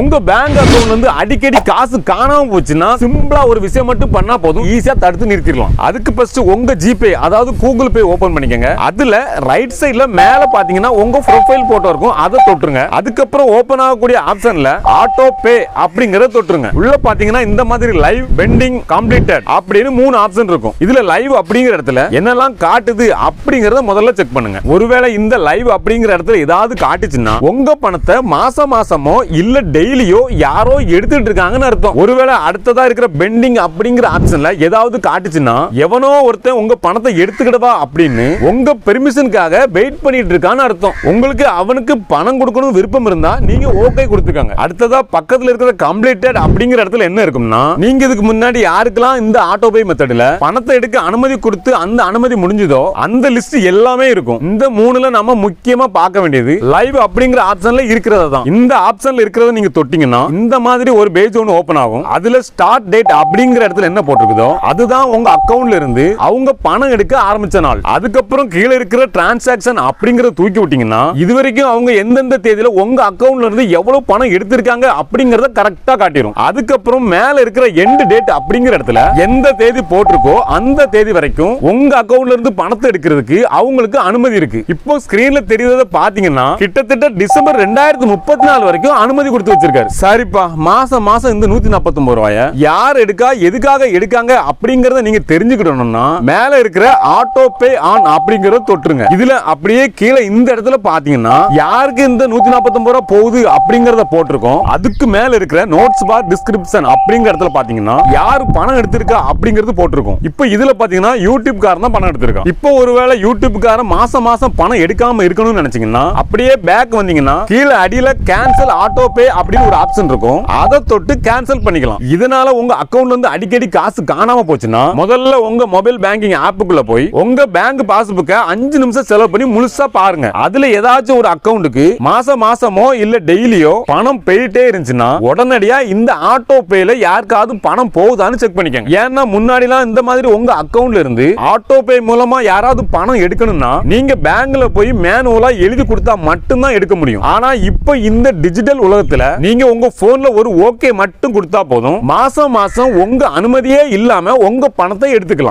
உங்க பேங்க் அக்கவுண்ட்ல இருந்து அடிக்கடி காசு காணாம போச்சுன்னா சிம்பிளா ஒரு விஷயம் மட்டும் பண்ணா போதும், ஈஸியா தடுத்து நிறுத்திடலாம். அதுக்கு ஃபர்ஸ்ட் உங்க ஜிபே அதாவது கூகுள் பே ஓபன் பண்ணிக்கங்க. அதுல ரைட் சைடுல மேல பாத்தீங்கன்னா உங்க ப்ரொஃபைல் போட்டோ இருக்கும், அதை தொட்டுருங்க. அதுக்கப்புறம் ஓபன் ஆகக்கூடிய ஆப்ஷன்ல ஆட்டோ பே அப்படிங்கறத தொட்டுருங்க. உள்ள பாத்தீங்கன்னா இந்த மாதிரி லைவ், பெண்டிங், கம்ப்ளீட்டட் அப்படின்னு 3 ஆப்ஷன் இருக்கும். இதுல லைவ் அப்படிங்கிற இடத்துல என்னெல்லாம் காட்டுது அப்படிங்கறத முதல்ல செக் பண்ணுங்க. ஒருவேளை இந்த லைவ் அப்படிங்கிற இடத்துல ஏதாவது காட்டுச்சுன்னா உங்க பணத்தை மாசமோ இல்ல டெய்லியோ யாரோ எடுத்துட்டு இருக்காங்கன்னு அர்த்தம். ஒருவேளை அடுத்ததா இருக்கிற பெண்டிங் அப்படிங்கிற ஆப்ஷன்ல ஏதாவது காட்டுச்சுன்னா எவனோ ஒருத்தன் உங்க பணத்தை எடுத்துக்கிடவா அப்படின்னு உங்க பெர்மிஷனுக்காக வெயிட் பண்ணிட்டு இருக்கான்னு அர்த்தம். உங்களுக்கு அவனுக்கு பணம் கொடுக்கணும் விருப்பம் இருந்தா நீங்க ஓகே கொடுத்துக்காங்க. அடுத்ததா பக்கத்துல இருக்கிற கம்ப்ளீட்டட் அப்படிங்கிற இடத்துல என்ன இருக்கும்னா, நீங்க இதுக்கு முன்னாடி யாருக்கெல்லாம் இந்த ஆட்டோ பே மெத்தட்ல பணத்தை எடுக்க அனுமதி கொடுத்து அந்த அனுமதி முடிஞ்சதோ அந்த லிஸ்ட் எல்லாமே இருக்கும். இந்த 3ல நம்ம முக்கியமா பார்க்க வேண்டியது லைவ் அப்படிங்கிற ஆப்ஷன்ல இருக்கிறது தான். இந்த ஆப்ஷன்ல இருக்கிறத நீங்க தொட்டிங்கன்னா இந்த மாதிரி ஒரு பேஜ் ஒன்னு ஓபன் ஆகும். அதுல ஸ்டார்ட் டேட் அப்படிங்கிற இடத்துல என்ன போட்டிருக்குதோ அதுதான் உங்க அக்கவுண்ட்ல இருந்து அவங்க பணம் எடுக்க ஆரம்பிச்ச நாள். அதுக்கப்புறம் கீழே இருக்கிற டிரான்சாக்ஷன் அப்படிங்கறத தூக்கி விட்டீங்கன்னா இதுவரைக்கும் அவங்க எந்தெந்த தேதியில உங்க அக்கவுண்ட்ல இருந்து எவ்வளவு பணம் எடுத்திருக்காங்க அப்படிங்கறத கரெக்டா காட்டிடும். அதுக்கப்புறம் மேல இருக்கிற எண்ட் டேட் அப்படிங்கிற இடத்துல எந்த தேதி போட்டிருக்கோ அந்த தேதி வரைக்கும் உங்க அக்கவுண்ட்ல இருந்து பணத்தை எடுக்கிறதுக்கு அவங்களுக்கு அனுமதி இருக்கு. இப்போ ஸ்கிரீன்ல தெரியுறத பாத்தீங்கன்னா கிட்டத்தட்ட டிசம்பர் 2034 வரைக்கும் அனுமதி கொடுத்து வச்சிருக்காரு. சரிப்பா, மாசம் இந்த 149 ரூபாய யார் எடுக்கா எதுக்காக எடுக்காங்க அப்படிங்கறத நீங்க தெரிஞ்சுக்கணும்னா மேல இருக்கிற ஆட்டோ பே ஆன் அப்படிங்கறத தொட்டுருங்க. இதுல அப்படியே கீழே இந்த இடத்துல பாத்தீங்கன்னா யாருக்கு இந்த 149 ரூபாய் போகுது அப்படிங்கறத போட்டிருக்கோம். அதுக்கு மேல இருக்கிற நோட்ஸ் பார் டிஸ்கிரிப்ஷன் அப்படிங்கிற இடத்துல பாத்தீங்கன்னா யார் பணம் எடுத்திருக்கா அப்படிங்கறது போட்டிருக்கோம். இப்போ இதுல பாத்தீங்கன்னா யூடியூப் காரன் தான் பணம் எடுத்திருக்கான். இப்போ ஒருவேளை யூடியூப் காரன் மாசம் பணம் எடுக்காம இருக்கணும்னு நினைச்சீங்கன்னா அப்படியே பேக் வந்தீங்கன்னா கீழே அடியில கேன்சல் ஆட்டோ பே அப்படின்னு ஒரு ஆப்ஷன் இருக்கும், அதை தொட்டு கேன்சல் பண்ணிக்கலாம். இதனால உங்க அக்கவுண்ட்ல இருந்து அடிக்கடி காசு காணாம போச்சுன்னா முதல்ல உங்க மொபைல் பேங்கிங் ஆப்புக்குள்ள போய் உங்க பேங்க் பாஸ்புக்கை 5 நிமிஷம் செலவு பண்ணி முழுசா பாருங்க. அதுல ஏதாச்சும் ஒரு அக்கவுண்ட்டுக்கு மாசமோ இல்ல டெய்லியோ பணம் போயிட்டே இருந்துச்சுன்னா உடனடியா இந்த ஆட்டோ பேல யாருக்காவது பணம் போகுதான்னு செக் பண்ணிக்கங்க. ஏன்னா முன்னாடிலாம் இந்த மாதிரி உங்க அக்கவுண்ட்ல இருந்து ஆட்டோ பே மூலமா யாராவது பணம் எடுக்கணும்னா நீங்க பேங்க்ல போய் மேனுவலா எழுதி கொடுத்தா மட்டும்தான் எடுக்க முடியும். ஆனா இப்போ இந்த டிஜிட்டல் உலகத்துல நீங்க உங்க போன்ல ஒரு ஓகே மட்டும் கொடுத்தா போதும், மாசம் உங்க அனுமதியே இல்லாம உங்க பணத்தை எடுத்துக்கலாம்.